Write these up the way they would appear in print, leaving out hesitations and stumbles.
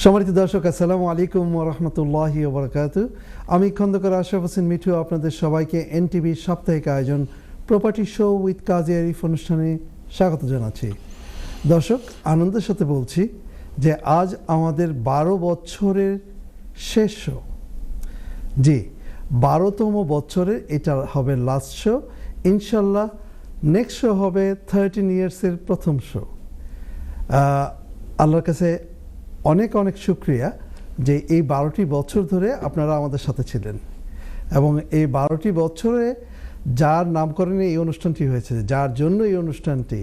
সম্মানিত দর্শক, আসসালামু আলাইকুম ওয়া রাহমাতুল্লাহি ওয়া বারাকাতুহু। আমি খন্দকার আশরাফ হোসেন মিঠু আপনাদের সবাইকে এনটিভির সাপ্তাহিক আয়োজন প্রপার্টি শো উইথ কাজী আরিফ অনুষ্ঠানে স্বাগত জানাচ্ছি। দর্শক, আনন্দের সাথে বলছি যে আজ আমাদের 12 বছরের শেষ শো। জি, 12তম বছরের এটা হবে লাস্ট শো। ইনশাল্লাহ নেক্সট শো হবে 13 ইয়ার্সের প্রথম শো। আল্লাহর কাছে অনেক অনেক শুক্রিয়া যে এই 12টি বছর ধরে আপনারা আমাদের সাথে ছিলেন এবং এই 12টি বছরে যার নামকরণে এই অনুষ্ঠানটি হয়েছে, যার জন্য এই অনুষ্ঠানটি,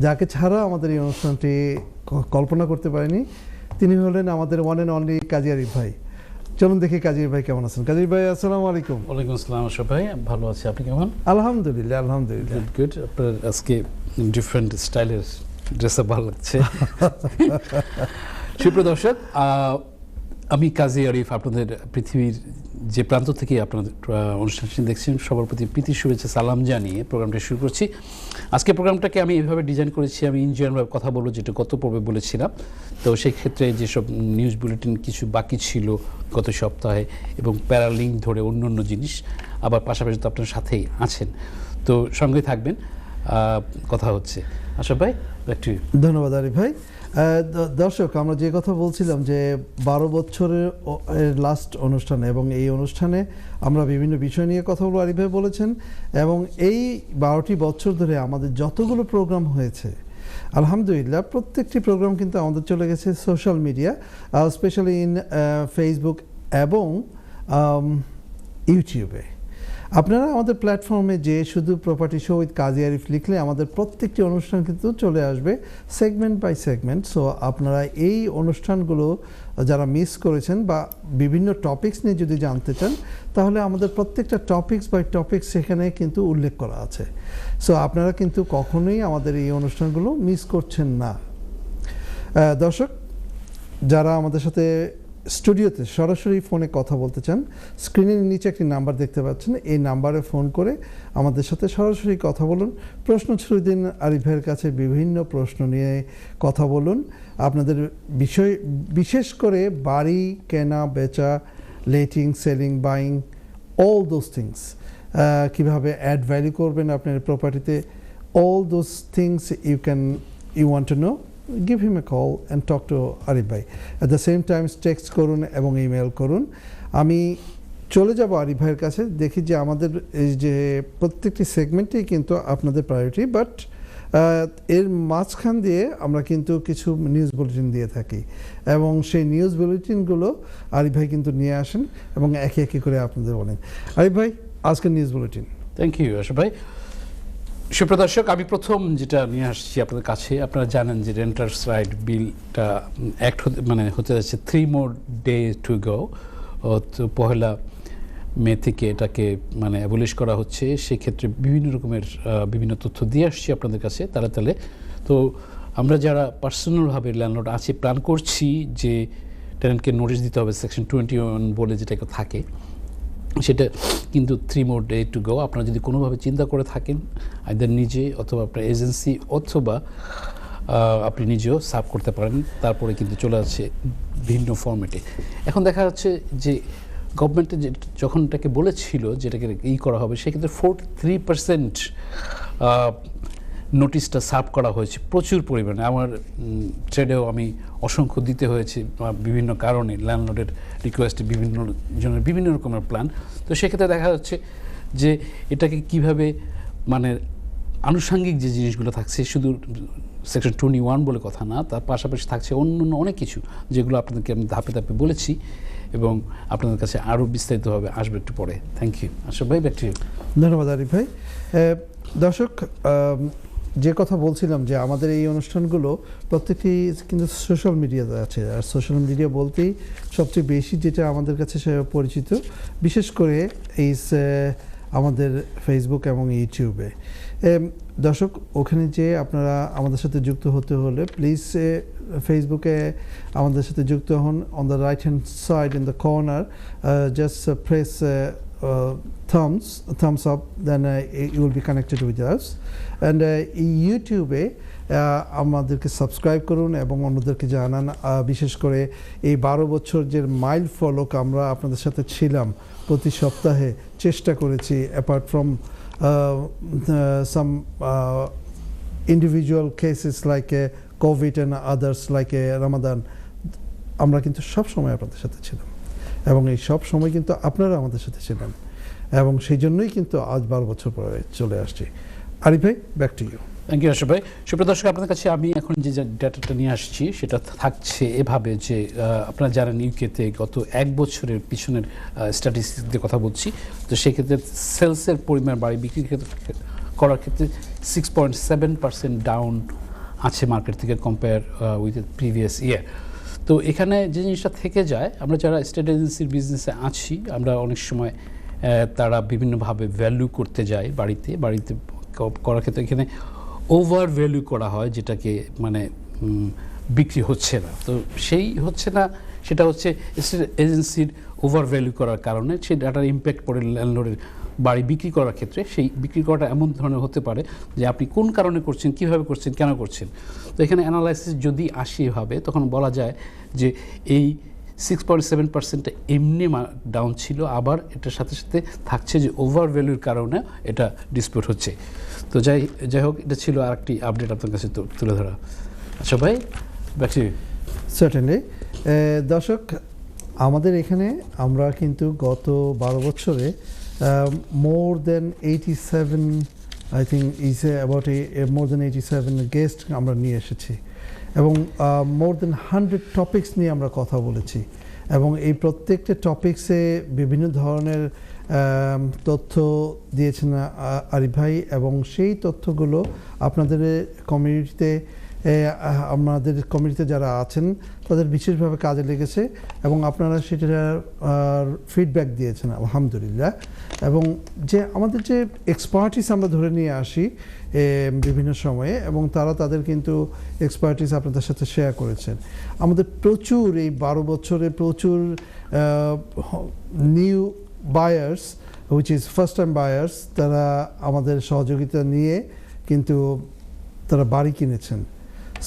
যাকে ছাড়া আমাদের এই অনুষ্ঠানটি কল্পনা করতে পারিনি, তিনি হলেন আমাদের ওয়ান অ্যান্ড অনলি কাজী আরিফ ভাই। চলুন দেখি কাজী ভাই কেমন আছেন। কাজী ভাই আসসালামু আলাইকুম। ওয়ালাইকুম আসসালাম আশরাফ ভাই, ভালো আছি, আপনি কেমন? আলহামদুলিল্লাহ আলহামদুলিল্লাহ। গুড। আপনার আজকে ডিফারেন্ট স্টাইলের ড্রেস আপ ভালো লাগছে। সুপ্রিয় দর্শক, আমি কাজী আরিফ আপনাদের পৃথিবীর যে প্রান্ত থেকে আপনাদের অনুষ্ঠানটি দেখছেন সবার প্রতি প্রীতি শুভেচ্ছা সালাম জানিয়ে প্রোগ্রামটা শুরু করছি। আজকে প্রোগ্রামটাকে আমি এইভাবে ডিজাইন করেছি, আমি ইনজিনিয়ারভাবে কথা বলবো, যেটা গত পর্বে বলেছিলাম। তো সেই ক্ষেত্রে যেসব নিউজ বুলেটিন কিছু বাকি ছিল গত সপ্তাহে এবং প্যারালিঙ্ক ধরে অন্য অন্য জিনিস, আবার পাশাপাশি তো আপনার সাথেই আছেন, তো সঙ্গে থাকবেন, কথা হচ্ছে। আশরাফ ভাই, ব্যাক টু ইউ। ধন্যবাদ আরিফ ভাই। দর্শক, আমরা যে কথা বলছিলাম যে 12 বছরের লাস্ট অনুষ্ঠানে, এবং এই অনুষ্ঠানে আমরা বিভিন্ন বিষয় নিয়ে কথা বলবো, আরিফ ভাই বলেছেন। এবং এই 12টি বছর ধরে আমাদের যতগুলো প্রোগ্রাম হয়েছে, আলহামদুলিল্লাহ প্রত্যেকটি প্রোগ্রাম কিন্তু আমাদের চলে গেছে social media, specially in Facebook এবং ইউটিউবে। আপনারা আমাদের প্ল্যাটফর্মে যে শুধু প্রপার্টি শো উইথ কাজী আরিফ লিখলে আমাদের প্রত্যেকটি অনুষ্ঠান কিন্তু চলে আসবে সেগমেন্ট বাই সেগমেন্ট। সো আপনারা এই অনুষ্ঠানগুলো যারা মিস করেছেন বা বিভিন্ন টপিকস নিয়ে যদি জানতে চান, তাহলে আমাদের প্রত্যেকটা টপিকস বাই টপিকস সেখানে কিন্তু উল্লেখ করা আছে। সো আপনারা কিন্তু কখনোই আমাদের এই অনুষ্ঠানগুলো মিস করছেন না। দর্শক, যারা আমাদের সাথে স্টুডিওতে সরাসরি ফোনে কথা বলতে চান, স্ক্রিনের নিচে একটি নাম্বার দেখতে পাচ্ছেন, এই নাম্বারে ফোন করে আমাদের সাথে সরাসরি কথা বলুন। প্রশ্ন ছুড়ে দিন আরিফ ভাইয়ের কাছে, বিভিন্ন প্রশ্ন নিয়ে কথা বলুন। আপনাদের বিষয়, বিশেষ করে বাড়ি কেনা বেচা, letting, selling, buying, all those things, কীভাবে অ্যাড ভ্যালু করবেন আপনার প্রপার্টিতে, all those things you want to know, give him a call and talk to Arif bhai. At the same time text করুন এবং ইমেল করুন। আমি চলে যাব আরিফ ভাইয়ের কাছে। দেখি যে আমাদের এই যে প্রত্যেকটি সেগমেন্টেই কিন্তু আপনাদের প্রায়োরিটি, বাট এর মাঝখান দিয়ে আমরা কিন্তু কিছু নিউজ বুলেটিন দিয়ে থাকি এবং সেই নিউজ বুলেটিনগুলো আরিফ ভাই কিন্তু নিয়ে আসেন এবং একে একে করে আপনাদের বলেন। আরিফ ভাই, আজকের news bulletin. Thank you Ashraf ভাই। সুপ্রদর্শক, আমি প্রথম যেটা নিয়ে আসছি আপনাদের কাছে, আপনারা জানেন যে রেন্টার্স রাইট বিলটা অ্যাক্ট হতে যাচ্ছে 3 more days to go। তো 1 মে থেকে এটাকে অ্যাবলিশ করা হচ্ছে। সেক্ষেত্রে বিভিন্ন রকমের বিভিন্ন তথ্য দিয়ে আসছি আপনাদের কাছে তালে তালে। তো আমরা যারা পার্সোনালভাবে ল্যান্ডলর্ড আছি, প্ল্যান করছি যে টেনেন্টকে নোটিশ দিতে হবে সেকশন 21 বলে যেটাকে থাকে, সেটা কিন্তু 3 more days to go। আপনারা যদি কোনোভাবে চিন্তা করে থাকেন, আইদার নিজে অথবা আপনার এজেন্সি অথবা আপনি নিজেও সার্ভ করতে পারেন, তারপরে কিন্তু চলে আসছে ভিন্ন ফর্মেটে। এখন দেখা যাচ্ছে যে গভর্নমেন্টে যখন এটাকে বলেছিল যেটাকে করা হবে, সেক্ষেত্রে 43% নোটিশটা সার্ভ করা হয়েছে প্রচুর পরিমাণে। আমার ট্রেডেও আমি অসংখ্য দিতে হয়েছে বিভিন্ন কারণে, ল্যান্ডলর্ডের রিকোয়েস্টে বিভিন্ন জনের বিভিন্ন রকমের প্ল্যান। তো সেক্ষেত্রে দেখা যাচ্ছে যে এটাকে কিভাবে আনুষঙ্গিক যে জিনিসগুলো থাকছে, শুধু সেকশন 21 বলে কথা না, তার পাশাপাশি থাকছে অন্য অন্য অনেক কিছু, যেগুলো আপনাদেরকে আমি ধাপে ধাপে বলেছি এবং আপনাদের কাছে আরও বিস্তারিতভাবে আসবে একটু পরে। থ্যাংক ইউ আশরাফ ভাই, ব্যাক টু ইউ। ধন্যবাদ আরিফ ভাই। দর্শক, যে কথা বলছিলাম যে আমাদের এই অনুষ্ঠানগুলো প্রত্যেকটি কিন্তু সোশ্যাল মিডিয়াতে আছে, আর সোশ্যাল মিডিয়া বলতেই সবচেয়ে বেশি যেটা আমাদের কাছে পরিচিত, বিশেষ করে এই আমাদের ফেসবুক এবং ইউটিউবে। দর্শক, ওখানে যে আপনারা আমাদের সাথে যুক্ত হতে হলে প্লিজ ফেসবুকে আমাদের সাথে যুক্ত হন। On the right hand side in the corner just press thumbs up, then you will be connected with us. And YouTube আমাদেরকে সাবস্ক্রাইব করুন এবং অন্যদেরকে জানান। বিশেষ করে এই 12 বছর যে মাইল ফলক আমরা আপনাদের সাথে ছিলাম, প্রতি সপ্তাহে চেষ্টা করেছি, apart from some individual cases like COVID and others like Ramadan, আমরা কিন্তু সব সময় আপনাদের সাথে ছিলাম এবং এই সব সময় কিন্তু আপনারা আমাদের সাথে ছিলেন এবং সেই জন্যই কিন্তু আজ 12 বছর পরে চলে আসছি। আরিফ ভাই, back to you. Thank you Ashraf ভাই। সুপ্রিয় দর্শক, আপনাদের কাছে আমি এখন যে ডাটাটা নিয়ে আসছি সেটা থাকছে এভাবে যে আপনারা জানেন ইউকেতে গত 1 বছরের পিছনের স্ট্যাটিস্টিক্স দিয়ে কথা বলছি। তো সেক্ষেত্রে সেলসের পরিমাণ বাড়ি বিক্রি করার ক্ষেত্রে 6.7% ডাউন আছে মার্কেট থেকে কম্পেয়ার উইথ প্রিভিয়াস ইয়ার। তো এখানে যে জিনিসটা থেকে যায়, আমরা যারা স্টেট এজেন্সির বিজনেসে আছি, আমরা অনেক সময় তারা বিভিন্নভাবে ভ্যালু করতে যায় বাড়িতে করার ক্ষেত্রে এখানে ওভার ভ্যালু করা হয়, যেটাকে মানে বিক্রি হচ্ছে না। তো সেই হচ্ছে না, সেটা হচ্ছে স্টেট এজেন্সির ওভার ভ্যালু করার কারণে সেই ডাটার ইম্প্যাক্ট পড়ে ল্যান্ডলর্ডের বাড়ি বিক্রি করার ক্ষেত্রে। সেই বিক্রি করাটা এমন ধরনের হতে পারে যে আপনি কোন কারণে করছেন, কীভাবে করছেন, কেন করছেন। তো এখানে অ্যানালাইসিস যদি আসে এভাবে, তখন বলা যায় যে এই 6.7% এমনি ডাউন ছিল, আবার এটার সাথে সাথে থাকছে যে ওভার ভ্যালুর কারণে এটা ডিসপিউট হচ্ছে। তো যাই হোক, এটা ছিল আরেকটি আপডেট আপনার কাছে তুলে ধরা। আচ্ছা ভাই, ব্যাক টু ইউ। সার্টেনলি। দর্শক, আমাদের এখানে আমরা কিন্তু গত 12 বছরে more than 87, I think is about more than 87 guest আমরা নিয়ে এসেছি এবং more than 100 টপিকস নিয়ে আমরা কথা বলেছি এবং এই প্রত্যেকটা টপিকসে বিভিন্ন ধরনের তথ্য দিয়েছেন আরিফ ভাই এবং সেই তথ্যগুলো আপনাদের কমিউনিটিতে যারা আছেন তাদের বিশেষভাবে কাজে লেগেছে এবং আপনারা সেটার ফিডব্যাক দিয়েছেন আলহামদুলিল্লাহ। এবং যে আমাদের যে এক্সপার্টিস আমরা ধরে নিয়ে আসি বিভিন্ন সময়ে এবং তারা তাদের কিন্তু এক্সপার্টিস আপনাদের সাথে শেয়ার করেছেন। আমাদের প্রচুর এই 12 বছরে প্রচুর new buyers which is first time buyers, তারা আমাদের সহযোগিতা নিয়ে কিন্তু তারা বাড়ি কিনেছেন।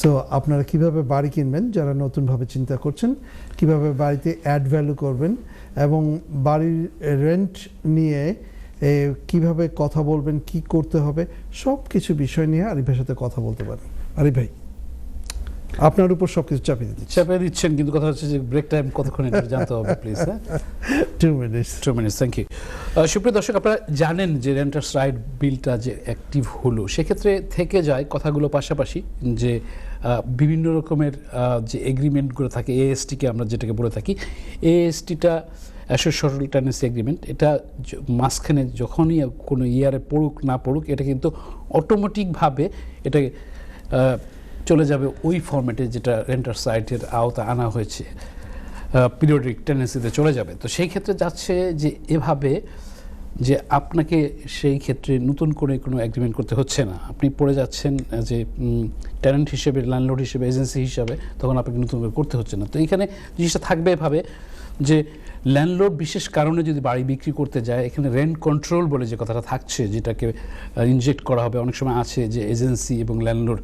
সো আপনারা কিভাবে বাড়ি কিনবেন, যারা নতুনভাবে চিন্তা করছেন, কিভাবে বাড়িতে অ্যাড ভ্যালু করবেন এবং বাড়ির রেন্ট নিয়ে কিভাবে কথা বলবেন, কি করতে হবে, সব কিছু বিষয় নিয়ে আরিফ ভাইয়ের সাথে কথা বলতে পারেন। আরিফ ভাই, আপনার উপর সব কিছু চাপিয়ে দিচ্ছেন, কিন্তু কথা হচ্ছে যে ব্রেক টাইম কতক্ষণ এটা জানতে হবে প্লিজ। 2 minutes, thank you. সুপ্রিয় দর্শক, আপনারা জানেন যে রেন্টার্স রাইট বিলটা যে অ্যাক্টিভ হলো, সেক্ষেত্রে থেকে যায় কথাগুলো পাশাপাশি যে বিভিন্ন রকমের যে এগ্রিমেন্টগুলো থাকে, এএসটিকে আমরা যেটাকে বলে থাকি, এএসটিটা অ্যাসিওর্ড শর্ট টেনেন্সি এগ্রিমেন্ট, এটা মাঝখানে যখনই কোনো ইয়ারে পড়ুক না পড়ুক, এটা কিন্তু অটোমেটিকভাবে এটা চলে যাবে ওই ফরম্যাটে যেটা রেন্টার্স রাইটের আওতা আনা হয়েছে, পিরিয়ডিক টেন্ডেন্সিতে চলে যাবে। তো সেই ক্ষেত্রে যাচ্ছে যে এভাবে যে আপনাকে সেই ক্ষেত্রে নতুন করে কোনো এগ্রিমেন্ট করতে হচ্ছে না, আপনি পড়ে যাচ্ছেন যে টেনেন্ট হিসেবে, ল্যান্ডলর্ড হিসেবে, এজেন্সি হিসাবে, তখন আপনাকে নতুন করে করতে হচ্ছে না। তো এইখানে জিনিসটা থাকবে এভাবে যে ল্যান্ডলর্ড বিশেষ কারণে যদি বাড়ি বিক্রি করতে যায়, এখানে রেন্ট কন্ট্রোল বলে যে কথাটা থাকছে, যেটাকে ইনজেক্ট করা হবে। অনেক সময় আছে যে এজেন্সি এবং ল্যান্ডলর্ড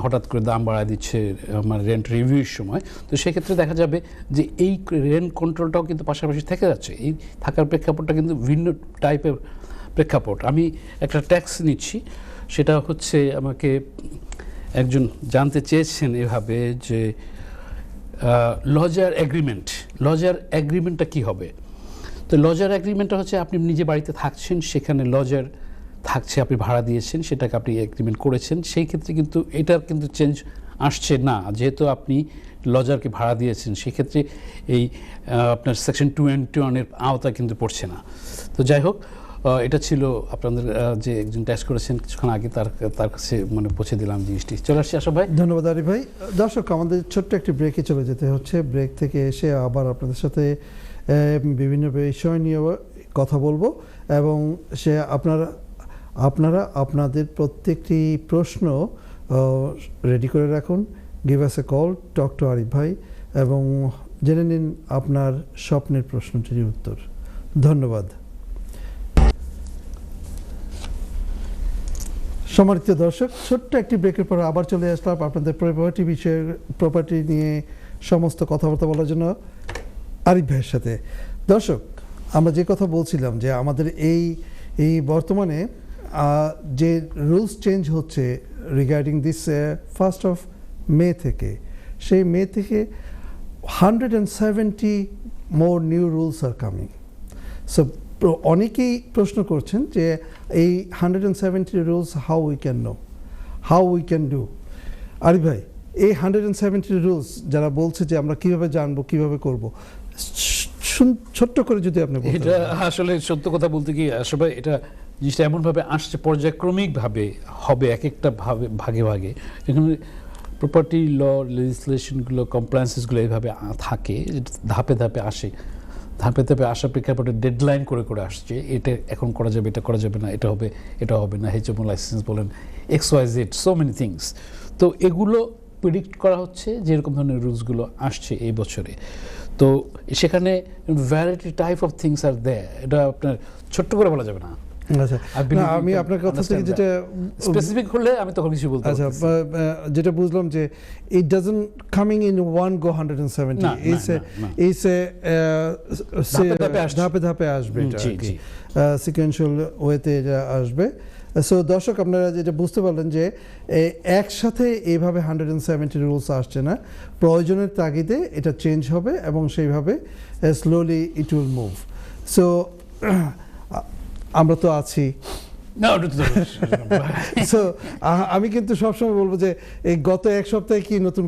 হঠাৎ করে দাম বাড়ায় দিচ্ছে আমার রেন্ট রিভিউর সময়। তো সেক্ষেত্রে দেখা যাবে যে এই রেন্ট কন্ট্রোলটাও কিন্তু পাশাপাশি থেকে যাচ্ছে। এই থাকার প্রেক্ষাপটটা কিন্তু ভিন্ন টাইপের প্রেক্ষাপট। আমি একটা ট্যাক্স নিচ্ছি, সেটা হচ্ছে আমাকে একজন জানতে চেয়েছেন এভাবে যে লজার এগ্রিমেন্টটা কী হবে। তো লজার এগ্রিমেন্টটা হচ্ছে আপনি নিজে বাড়িতে থাকছেন, সেখানে লজার থাকছে, আপনি ভাড়া দিয়েছেন, সেটাকে আপনি এগ্রিমেন্ট করেছেন, সেই ক্ষেত্রে কিন্তু এটার কিন্তু চেঞ্জ আসছে না। যেহেতু আপনি লজারকে ভাড়া দিয়েছেন, সেক্ষেত্রে এই আপনার সেকশন 221 আওতা কিন্তু পড়ছে না। তো যাই হোক, এটা ছিল আপনাদের যে একজন টেস্ট করেছেন কিছুক্ষণ আগে, তার কাছে মানে পৌঁছে দিলাম জিনিসটি। চলে আসছি আশা ভাই। ধন্যবাদ আরিফ ভাই। দর্শক, আমাদের ছোট্ট একটি ব্রেকে চলে যেতে হচ্ছে। ব্রেক থেকে এসে আবার আপনাদের সাথে বিভিন্ন বিষয় নিয়ে কথা বলবো এবং সে আপনারা আপনাদের প্রত্যেকটি প্রশ্ন রেডি করে রাখুন। Give us A call, talk to Arif ভাই এবং জেনে নিন আপনার স্বপ্নের প্রশ্নটির উত্তর। ধন্যবাদ। সম্মানিত দর্শক, ছোট্ট একটি ব্রেকের পর আবার চলে আসলাম আপনাদের প্রপার্টি নিয়ে সমস্ত কথাবার্তা বলার জন্য আরিফ ভাইয়ের সাথে। দর্শক, আমরা যে কথা বলছিলাম যে আমাদের এই বর্তমানে যে রুলস চেঞ্জ হচ্ছে regarding this 1st of May থেকে, সেই মে থেকে 170 more new rules are coming. So অনেকেই প্রশ্ন করছেন যে এই 170 rules how we can do. Arif ভাই, এই 170 রুলস যারা বলছে যে আমরা কিভাবে জানবো, কিভাবে করব, ছোট্ট করে যদি আপনি বলতেন। এটা আসলে সত্য কথা বলতে কি, আসলে এটা জিনিসটা এমনভাবে আসছে, পর্যায়ক্রমিকভাবে হবে, এক একটা ভাগে ভাগে। এখানে প্রপার্টি ল লেজিসলেশনগুলো, কমপ্লায়েন্সেসগুলো এইভাবে থাকে, ধাপে ধাপে আসে, ধাপে ধাপে আসার প্রেক্ষাপটে ডেডলাইন করে করে আসছে। এটা এখন করা যাবে, এটা করা যাবে না, এটা হবে না, HMO লাইসেন্স বলেন, XYZ, সো মেনি থিংস। তো এগুলো প্রেডিক্ট করা হচ্ছে যে এরকম ধরনের রুলসগুলো আসছে এই বছরে। তো সেখানে variety type of things are দেয়, এটা আপনার ছোট্ট করে বলা যাবে না। আচ্ছা, আমি আপনার কথা থেকে যেটা স্পেসিফিক হলে আমি তখন কিছু বলতে পারছি। আচ্ছা, যেটা বুঝলাম যে it doesn't coming in one go 170, ধাপে ধাপে আসবে, সিকোয়েন্সিয়াল ওয়েতে এটা আসবে। সো দর্শক, আপনারা যেটা বুঝতে পারলেন যে একসাথে এইভাবে 170 রুলস আসছে না, প্রয়োজনের তাগিদে এটা চেঞ্জ হবে এবং সেইভাবে slowly it will move. So আমরা তো আছি। সো আমি কিন্তু সবসময় বলবো যে এই গত এক সপ্তাহে কি নতুন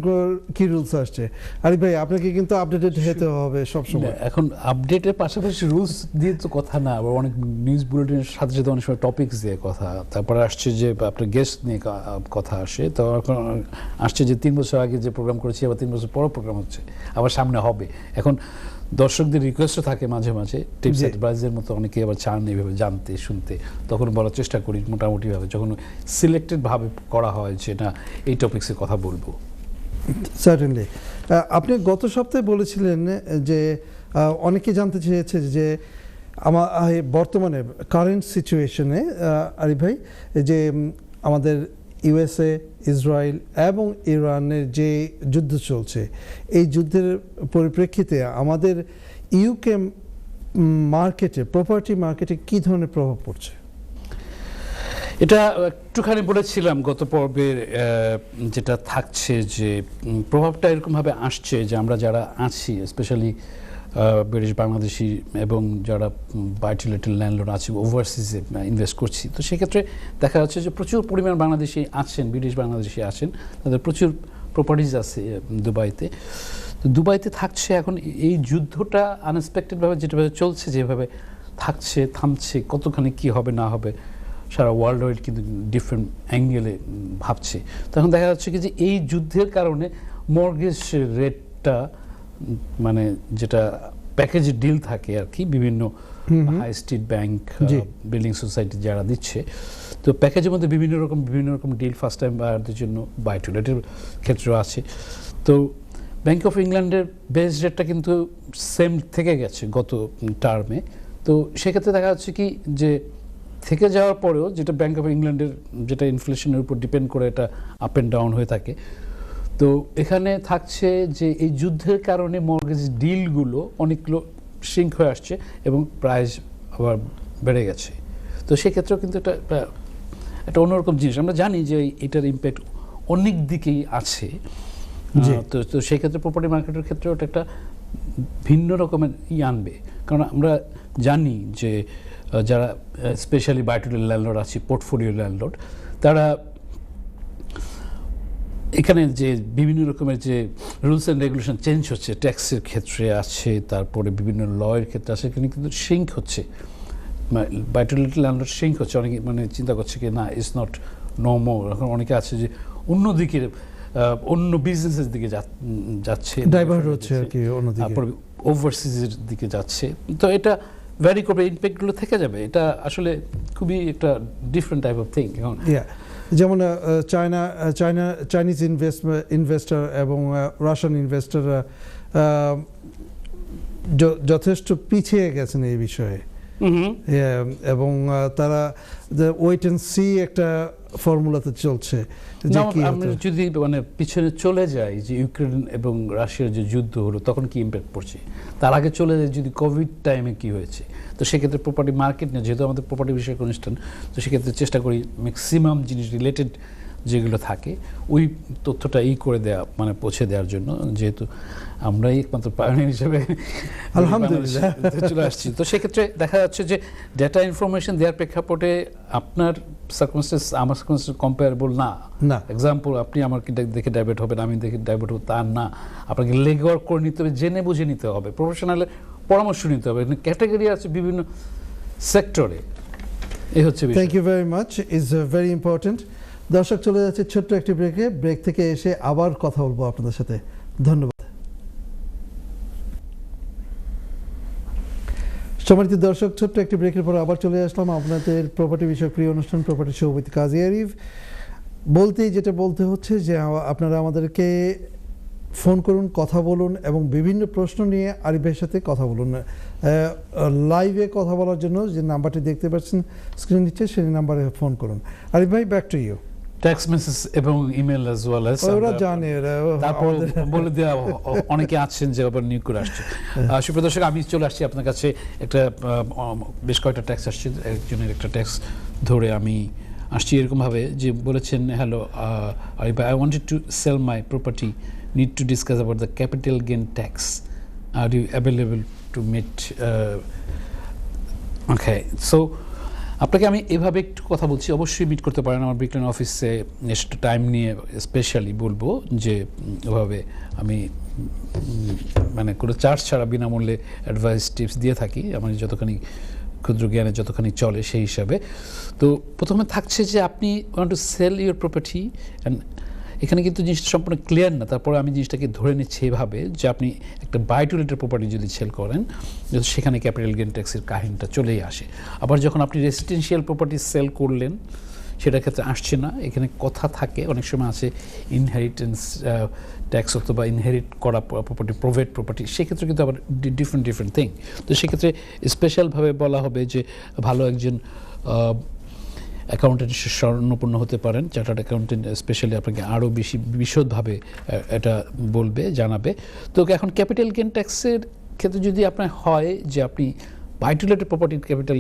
কি রুলস আসছে। আরিফ ভাই, আপনাকে কিন্তু আপডেটেড হতে হবে সবসময়। এখন আপডেটের পাশাপাশি রুলস দিয়ে তো কথা না, আবার অনেক নিউজ বুলেটিনের সাথে সাথে অনেক সময় টপিকস দিয়ে কথা, তারপরে আসছে যে আপনার গেস্ট নিয়ে কথা আসে। তো এখন আসছে যে 3 বছর আগে যে প্রোগ্রাম করেছি, আবার 3 বছর পর প্রোগ্রাম হচ্ছে, আবার সামনে হবে। এখন দর্শকদের রিকোয়েস্টও থাকে মাঝে মাঝে, টিপস অ্যাডভাইসের মতো অনেকে আবার চান এইভাবে জানতে শুনতে, তখন বলার চেষ্টা করি মোটামুটিভাবে, যখন সিলেক্টেডভাবে করা হয় যে না এই টপিক্সে কথা বলবো। সার্টেনলি। আপনি গত সপ্তাহে বলেছিলেন যে অনেকে জানতে চেয়েছে যে আমার বর্তমানে কারেন্ট সিচুয়েশনে আরিফ ভাই, যে আমাদের USA, ইসরায়েল এবং ইরানের যে যুদ্ধ চলছে, এই যুদ্ধের পরিপ্রেক্ষিতে আমাদের UK মার্কেটে, প্রপার্টি মার্কেটে কী ধরনের প্রভাব পড়ছে? এটা একটুখানি বলেছিলাম গত পর্বের, যেটা থাকছে যে প্রভাবটা এরকমভাবে আসছে যে আমরা যারা আছি, স্পেশালি ব্রিটিশ বাংলাদেশি এবং যারা বাই-টু-লেট ল্যান্ডলর্ড আছে, ওভারসিজে ইনভেস্ট করছি, তো সেক্ষেত্রে দেখা যাচ্ছে যে প্রচুর পরিমাণ বাংলাদেশি আছেন, ব্রিটিশ বাংলাদেশি আছেন, তাদের প্রচুর প্রপার্টিজ আছে দুবাইতে। তো দুবাইতে থাকছে। এখন এই যুদ্ধটা আনএক্সপেক্টেডভাবে যেভাবে চলছে, যেভাবে থাকছে, থামছে, কতখানি কি হবে না হবে, সারা ওয়ার্ল্ড ওয়াইড কিন্তু ডিফারেন্ট অ্যাঙ্গেলে ভাবছে। তখন দেখা যাচ্ছে কি যে এই যুদ্ধের কারণে মর্গেজ রেটটা, মানে যেটা প্যাকেজ ডিল থাকে আর কি, বিভিন্ন high street bank, building society যারা দিচ্ছে, তো প্যাকেজের মধ্যে বিভিন্ন রকম ডিল ফার্স্ট টাইম বায়ারদের জন্য, বাই-টু-লেটের ক্ষেত্রেও আছে। তো ব্যাংক অফ ইংল্যান্ডের বেস রেটটা কিন্তু সেম থেকে গেছে গত টার্মে। তো সেক্ষেত্রে দেখা যাচ্ছে কি যে থেকে যাওয়ার পরেও, যেটা ব্যাংক অফ ইংল্যান্ডের, যেটা ইনফ্লেশনের উপর ডিপেন্ড করে এটা আপ অ্যান্ড ডাউন হয়ে থাকে, তো এখানে থাকছে যে এই যুদ্ধের কারণে মর্গেজ ডিলগুলো অনেকগুলো শ্রিঙ্ক হয়ে আসছে এবং প্রাইস আবার বেড়ে গেছে। তো সেক্ষেত্রেও কিন্তু এটা অন্যরকম জিনিস। আমরা জানি যে এটার ইম্প্যাক্ট অনেক দিকেই আছে। তো সেক্ষেত্রে প্রপার্টি মার্কেটের ক্ষেত্রে ওটা একটা ভিন্ন রকমের আনবে, কারণ আমরা জানি যে যারা স্পেশালি বাই-টু-লেট ল্যান্ডলর্ড আছে, পোর্টফোলিও ল্যান্ডলর্ড, তারা এখানে যে বিভিন্ন রকমের যে রুলস অ্যান্ড রেগুলেশন চেঞ্জ হচ্ছে, ট্যাক্সের ক্ষেত্রে আছে, তারপরে বিভিন্ন লয়ের ক্ষেত্রে আছে, সেখানে কিন্তু শ্রিঙ্ক হচ্ছে, বাই-টু-লেট ল্যান্ডলর্ড শ্রিঙ্ক হচ্ছে। অনেকে মানে চিন্তা করছে কি না, ইটস নট নো মোর। এখন অনেকে আছে যে অন্যদিকে, অন্য বিজনেসের দিকে যাচ্ছে, ডাইভার্ট হচ্ছে আর কি, অন্যদিকে, তারপরে ওভারসিজের দিকে যাচ্ছে। তো এটা ভ্যারি করবে, ইম্প্যাক্টগুলো থেকে যাবে। এটা আসলে খুবই একটা ডিফারেন্ট টাইপ অফ থিং। এখন যেমন চাইনিজ ইনভেস্টর এবং রাশিয়ান ইনভেস্টররা যথেষ্ট পিছিয়ে গেছেন এই বিষয়ে। এবং তারা ওয়েট অ্যান্ড সি একটা ফর্মুলাতে চলছে যে কি আমরা যদি মানে পিছনে চলে যাই যে ইউক্রেন এবং রাশিয়ার যে যুদ্ধ হলো তখন কি ইম্প্যাক্ট পড়ছে, তার আগে চলে যায় যদি কোভিড টাইমে কি হয়েছে, তো সেক্ষেত্রে প্রপার্টি মার্কেট নিয়ে যেহেতু আমাদের প্রপার্টি বিষয়ক অনুষ্ঠান, তো সেক্ষেত্রে চেষ্টা করি ম্যাক্সিমাম জিনিস রিলেটেড যেগুলো থাকে ওই তথ্যটা করে দেওয়া মানে পৌঁছে দেওয়ার জন্য, যেহেতু আমরাই একমাত্র পায়োনিয়ার হিসেবে আলহামদুলিল্লাহ চলে আসছি। তো সেক্ষেত্রে দেখা যাচ্ছে যে ডেটা ইনফরমেশন দেওয়ার প্রেক্ষাপটে আপনার সার্কামস্টেন্স আমার সার্কামস্টেন্স কম্পেয়ারেবল না। এক্সাম্পল, আপনি আমাকে দেখে ডাইভার্ট হবেন, আমি দেখে ডাইভার্ট হবো তা না, আপনাকে লেগ ওয়ার্ক করে নিতে হবে, জেনে বুঝে নিতে হবে, প্রফেশনালের পরামর্শ নিতে হবে। ক্যাটাগরি আছে বিভিন্ন সেক্টরে, এই হচ্ছে বিষয়। Thank you very much, is very important. দর্শক চলে যাচ্ছে ছোট্ট একটি ব্রেকে, ব্রেক থেকে এসে আবার কথা বলবো আপনাদের সাথে। ধন্যবাদ। সম্মানিত দর্শক, ছোট্ট একটি ব্রেকের পর আবার চলে আসলাম আপনাদের প্রপার্টি বিষয়ক প্রিয় অনুষ্ঠান প্রপার্টি শো উইথ কাজী আরিফ। বলতেই যেটা বলতে হচ্ছে যে আপনারা আমাদেরকে ফোন করুন, কথা বলুন এবং বিভিন্ন প্রশ্ন নিয়ে আরিফ ভাইয়ের সাথে কথা বলুন। লাইভে কথা বলার জন্য যে নাম্বারটি দেখতে পাচ্ছেন স্ক্রিন নিচে, সেই নাম্বারে ফোন করুন। আরিফ ভাই, back to you. Text message এবং ইমেল অ্যাজ ওয়েল অ্যাজ ওরা জানে, তারপর বলে দেওয়া অনেকে আছেন যে আবার নিয়োগ করে আসছে। সুপ্রিয় দর্শক, আমি চলে আসছি আপনার কাছে, একটা বেশ কয়েকটা ট্যাক্স আসছে, একজনের একটা ট্যাক্স ধরে আমি আসছি এরকমভাবে যে বলেছেন, হ্যালো আরিফ ভাই, I wanted to sell my property, need to discuss about the capital gain tax. Are you available to meet? Okay, so আপনাকে আমি এভাবে একটু কথা বলছি, অবশ্যই মিট করতে পারেন আমার ব্রিকল্যান্ড অফিসে, নেক্সট টাইম নিয়ে স্পেশালি বলবো যে ওভাবে আমি মানে কোনো চার্জ ছাড়া বিনামূল্যে অ্যাডভাইস টিপস দিয়ে থাকি আমার যতখানি ক্ষুদ্র জ্ঞানে যতখানি চলে সেই হিসাবে। তো প্রথমে থাকছে যে আপনি want to sell your property, and এখানে কিন্তু জিনিসটা সম্পূর্ণ ক্লিয়ার না, তারপরে আমি জিনিসটাকে ধরে নিচ্ছি এভাবে যে আপনি একটা বাই টু লেটের প্রপার্টি যদি সেল করেন, সেখানে ক্যাপিটাল গেইন ট্যাক্সের কাহিনীটা চলেই আসে। আবার যখন আপনি রেসিডেন্সিয়াল প্রপার্টি সেল করলেন, সেটার ক্ষেত্রে আসছে না, এখানে কথা থাকে অনেক সময় আছে ইনহেরিটেন্স ট্যাক্স অথবা ইনহেরিট করা প্রপার্টি, প্রাইভেট প্রপার্টি, সেক্ষেত্রে কিন্তু আবার ডিফারেন্ট থিং। তো সেক্ষেত্রে স্পেশালভাবে বলা হবে যে ভালো একজন অ্যাকাউন্টেন্ট স্বর্ণপূর্ণ হতে পারেন, চার্টার্ড অ্যাকাউন্টেন্ট স্পেশালি আপনাকে আরও বেশি বিশদভাবে এটা বলবে, জানাবে। তো এখন ক্যাপিটাল গেইন ট্যাক্সের ক্ষেত্রে যদি আপনার হয় যে আপনি বাই টু লেটের প্রপার্টির ক্যাপিটাল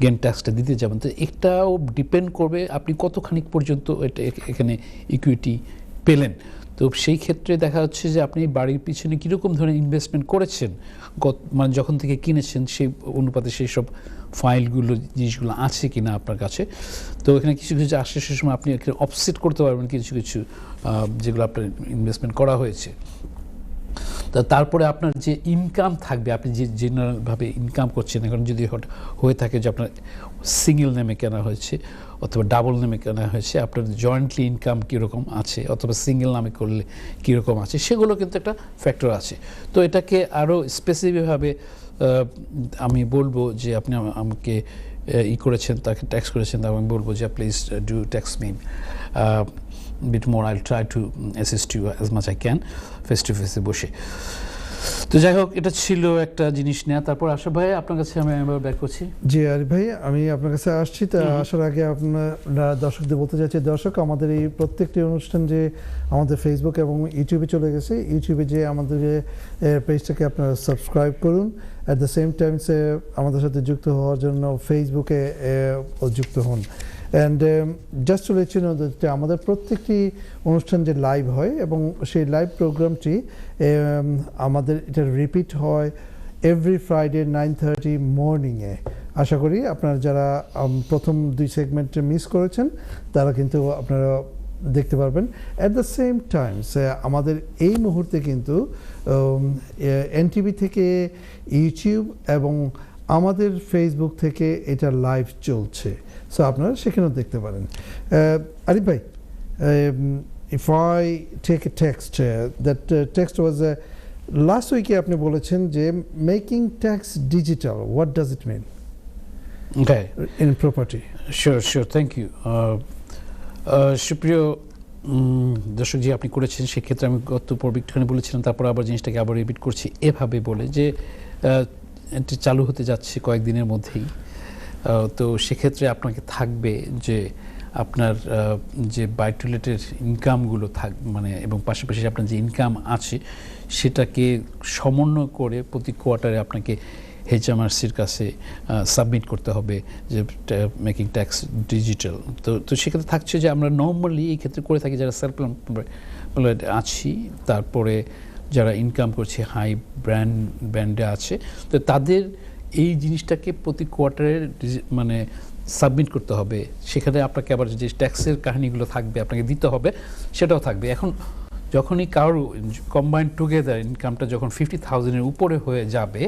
গেইন ট্যাক্সটা দিতে যাবেন, তো এটাও ডিপেন্ড করবে আপনি কতখানি পর্যন্ত এটা এখানে ইকুইটি পেলেন। তো সেই ক্ষেত্রে দেখা যাচ্ছে যে আপনি বাড়ির পিছনে কীরকম ধরনের ইনভেস্টমেন্ট করেছেন, মানে যখন থেকে কিনেছেন সেই অনুপাতে সেই সব ফাইলগুলো জিনিসগুলো আছে কি না আপনার কাছে। তো এখানে কিছু কিছু আসে, সে সময় আপনি এখানে অফসেট করতে পারবেন কিছু কিছু যেগুলো আপনার ইনভেস্টমেন্ট করা হয়েছে। তারপরে আপনার যে ইনকাম থাকবে, আপনি যে জেনারেলভাবে ইনকাম করছেন, এখন যদি হয়ে থাকে যে আপনার সিঙ্গেল নেমে কেনা হয়েছে অথবা ডাবল নেমে কেনা হয়েছে, আপনার জয়েন্টলি ইনকাম কীরকম আছে অথবা সিঙ্গেল নামে করলে কীরকম আছে, সেগুলো কিন্তু একটা ফ্যাক্টর আছে। তো এটাকে আরও স্পেসিফিকভাবে আমি বলবো যে আপনি আমাকে করেছেন, তাকে ট্যাক্স করেছেন, তা আমি বলবো যে please do tax me bit more. I'll try to assist you as much I can face to face বসে। তো যাই হোক, এটা ছিল একটা জিনিস নেওয়া। তারপর আশা ভাই, আপনার কাছে আমি আবার ব্যাক করছি। জি আরিফ ভাই, আমি আপনার কাছে আসছি। তা আসার আগে আপনারা দর্শকদের বলতে চাইছি, দর্শক আমাদের এই প্রত্যেকটি অনুষ্ঠান যে আমাদের ফেসবুক এবং ইউটিউবে চলে গেছে, ইউটিউবে যে আমাদের পেজটাকে আপনারা সাবস্ক্রাইব করুন, অ্যাট দ্য সেম টাইমসে আমাদের সাথে যুক্ত হওয়ার জন্য ফেসবুকে যুক্ত হন। And just to let you know that আমাদের প্রত্যেকটি অনুষ্ঠান যে লাইভ হয় এবং সেই লাইভ প্রোগ্রামটি আমাদের এটা রিপিট হয় এভরি ফ্রাইডে 9:30 মর্নিংয়ে। আশা করি আপনারা যারা প্রথম 2 সেগমেন্টে মিস করেছেন তারা কিন্তু আপনারা দেখতে পারবেন। অ্যাট দ্য সেম টাইমস আমাদের এই মুহূর্তে কিন্তু এনটিভি থেকে, ইউটিউব এবং আমাদের ফেসবুক থেকে এটা লাইভ চলছে, সো আপনারা সেখানেও দেখতে পারেন। আরিফ ভাই, if I take a text, that text was last week আপনি বলেছেন যে making tax digital, what does it mean? Okay, in property. Sure, thank you. সুপ্রিয় দর্শক, যে আপনি করেছেন সেক্ষেত্রে আমি গত পর্বে একটুখানি বলেছিলাম, তারপর আবার জিনিসটাকে আবার রিপিট করছি এভাবে বলে যে এটি চালু হতে যাচ্ছে কয়েকদিনের মধ্যেই। তো সেক্ষেত্রে আপনাকে থাকবে যে আপনার যে বাইট-রিলেটেড ইনকামগুলো মানে এবং পাশাপাশি আপনার যে ইনকাম আছে সেটাকে সমন্বয় করে প্রতি কোয়ার্টারে আপনাকে HMRCর কাছে সাবমিট করতে হবে যে মেকিং ট্যাক্স ডিজিটাল। তো সেক্ষেত্রে থাকছে যে আমরা নর্মালি এই ক্ষেত্রে করে থাকি যারা সেলফ এমপ্লয়েড আছি, তারপরে যারা ইনকাম করছে হাই ব্র্যান্ডে আছে, তো তাদের এই জিনিসটাকে প্রতি কোয়ার্টারে মানে সাবমিট করতে হবে। সেখানে আপনাকে আবার যে ট্যাক্সের কাহিনীগুলো থাকবে আপনাকে দিতে হবে, সেটাও থাকবে। এখন যখনই কারো কম্বাইন্ড টুগেদার ইনকামটা যখন 50,000-এর উপরে হয়ে যাবে,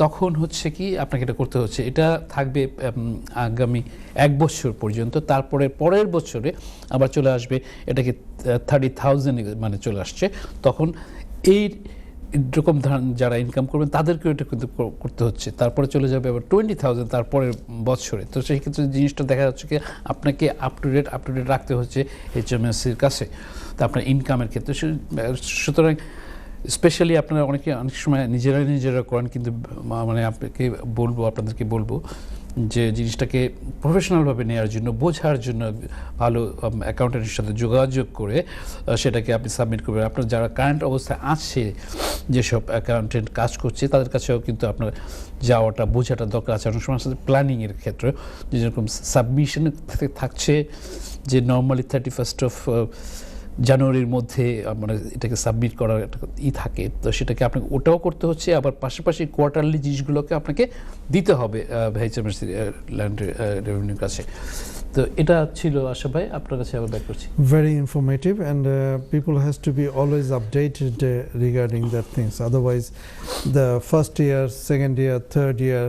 তখন হচ্ছে কি আপনাকে এটা করতে হচ্ছে। এটা থাকবে আগামী 1 বছর পর্যন্ত। তারপরে পরের বছরে আবার চলে আসবে এটাকে 30,000 মানে চলে আসছে। তখন এই এরকম যারা ইনকাম করবেন তাদেরকেও এটা কিন্তু করতে হচ্ছে। তারপরে চলে যাবে আবার 20,000 তারপরের বছরে। তো সেই ক্ষেত্রে জিনিসটা দেখা যাচ্ছে কি আপনাকে আপ টু ডেট রাখতে হচ্ছে HMRCর কাছে, তো আপনার ইনকামের ক্ষেত্রে। সুতরাং স্পেশালি আপনারা অনেক সময় নিজেরা করেন, কিন্তু মানে আপনাদেরকে বলবো যে জিনিসটাকে প্রফেশনালভাবে নেওয়ার জন্য, বোঝার জন্য ভালো অ্যাকাউন্টেন্টের সাথে যোগাযোগ করে সেটাকে আপনি সাবমিট করবেন। আপনার যারা কারেন্ট অবস্থায় আছে, যেসব অ্যাকাউন্টেন্ট কাজ করছে, তাদের কাছেও কিন্তু আপনার যাওয়াটা বোঝাটা দরকার আছে। অনেক সময় আসলে প্ল্যানিংয়ের ক্ষেত্রে যেরকম সাবমিশন থাকছে যে নর্মালি 31 জানুয়ারির মধ্যে মানে এটাকে সাবমিট করার একটা থাকে, তো সেটাকে আপনাকে ওটাও করতে হচ্ছে। আবার পাশাপাশি কোয়ার্টারলি জিনিসগুলোকে আপনাকে দিতে হবে HMRC ল্যান্ড রেভিনিউর কাছে। তো এটা ছিল আশা ভাই, আপনার কাছে আবার ব্যাক করছি। Very informative, and people has to be always updated regarding that things. Otherwise, the first year, second year, third year,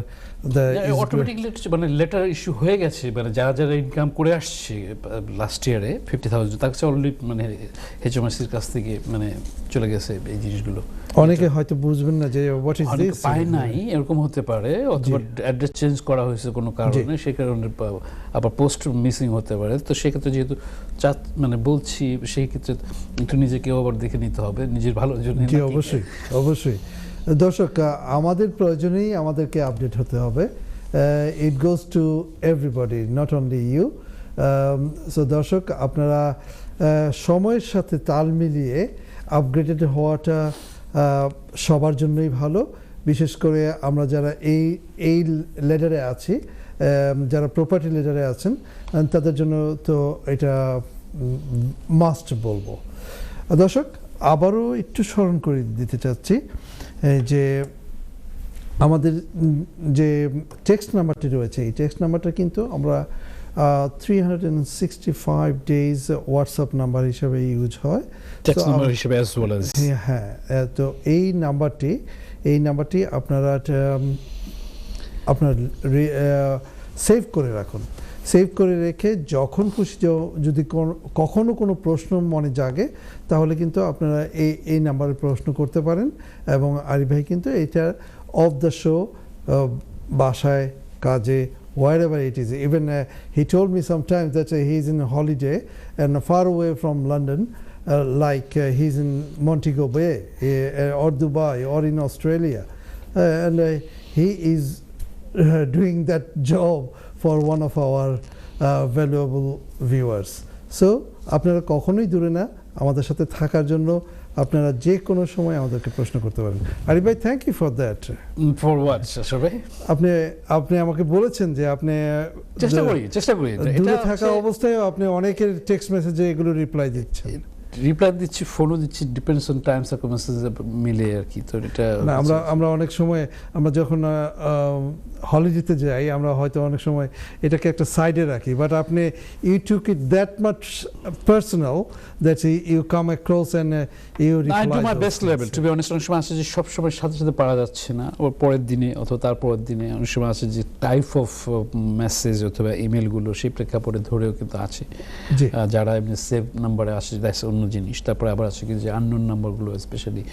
automatically মানে লেটার ইস্যু হয়ে গেছে, মানে যারা ইনকাম করে আসছে লাস্ট ইয়ারে 50,000 তার কাছে অলরেডি মানে HMRCর কাছ থেকে মানে চলে গেছে এই জিনিসগুলো। অনেকে হয়তো বুঝবেন না যে হোয়াট ইজ দিস, পায় নাই, এরকম হতে পারে, অথবা অ্যাড্রেস চেঞ্জ করা হয়েছে কোনো কারণে, সেই কারণে আবার পোস্ট মিসিং হতে পারে। তো সেক্ষেত্রে যেহেতু মানে বলছি, সেই ক্ষেত্রে একটু নিজেকেও আবার দেখে নিতে হবে নিজের ভালোর জন্য। জি, অবশ্যই অবশ্যই। দর্শক, আমাদের প্রয়োজনেই আমাদেরকে আপডেট হতে হবে। It goes to everybody, not only you. So দর্শক, আপনারা সময়ের সাথে তাল মিলিয়ে আপগ্রেডেড হওয়াটা সবার জন্যই ভালো। বিশেষ করে আমরা যারা এই লেডারে আছি, যারা প্রপার্টি লেডারে আছেন, তাদের জন্য তো এটা মাস্ট বলবো। দর্শক, আবারও একটু স্মরণ করে দিতে চাচ্ছি যে আমাদের যে টেক্সট নাম্বারটি রয়েছে, এই টেক্সট নাম্বারটা কিন্তু আমরা 365 ডেজ হোয়াটসঅ্যাপ নাম্বার হিসেবে ইউজ হয়, টেক্সট নাম্বার হিসেবে অ্যাজ ওয়েল অ্যাজ। হ্যাঁ, তো এই নাম্বারটি আপনারা সেভ করে রাখুন। সেভ করে রেখে যখন খুশি যদি কখনো কোনো প্রশ্ন মনে জাগে, তাহলে কিন্তু আপনারা এই নাম্বারে প্রশ্ন করতে পারেন। এবং আরিফ ভাই কিন্তু এটা অফ দ্য শো, বাসায়, কাজে, wherever it is. Even he told me sometimes that he's in a holiday and far away from London, like he's in Montego Bay or Dubai or in Australia, and he is doing that job for one of our valuable viewers. So আপনারা কখনোই দূরে না, আমাদের সাথে থাকার জন্য আপনারা যে কোনো সময় আমাদেরকে প্রশ্ন করতে পারেন। আরিফ ভাই, thank you for that. For what ভাই? আপনি আমাকে বলেছেন যে আপনি চেষ্টা করি দূরে থাকা অবস্থায় আপনি অনেকের টেক্সট মেসেজে এগুলো রিপ্লাই দিচ্ছি, ফোনও দিচ্ছি, ডিপেন্ডস অন টাইম সার্কামস্টেন্সেস মিলে আর কি। তো এটা আমরা অনেক সময় আমরা যখন হলিডেতে যাই, আমরা হয়তো অনেক সময় এটাকে একটা সাইডে রাখি, বাট আপনি you took it that much personal that you come across and you reply. I do my best level to be honest. অনেক সময় আছে যে সব সময় সাথে পারা যাচ্ছে না, ওর পরের দিনে অথবা তার পরের দিনে। অনেক সময় আছে যে টাইপ অফ মেসেজ অথবা ইমেলগুলো সেই প্রেক্ষাপটে ধরেও কিন্তু আছে, যারা এমনি সেভ নাম্বারে আসে দ্যাটস অন্য জিনিস। তারপরে আবার আছে কি যে আননোন নাম্বারগুলো স্পেশালি,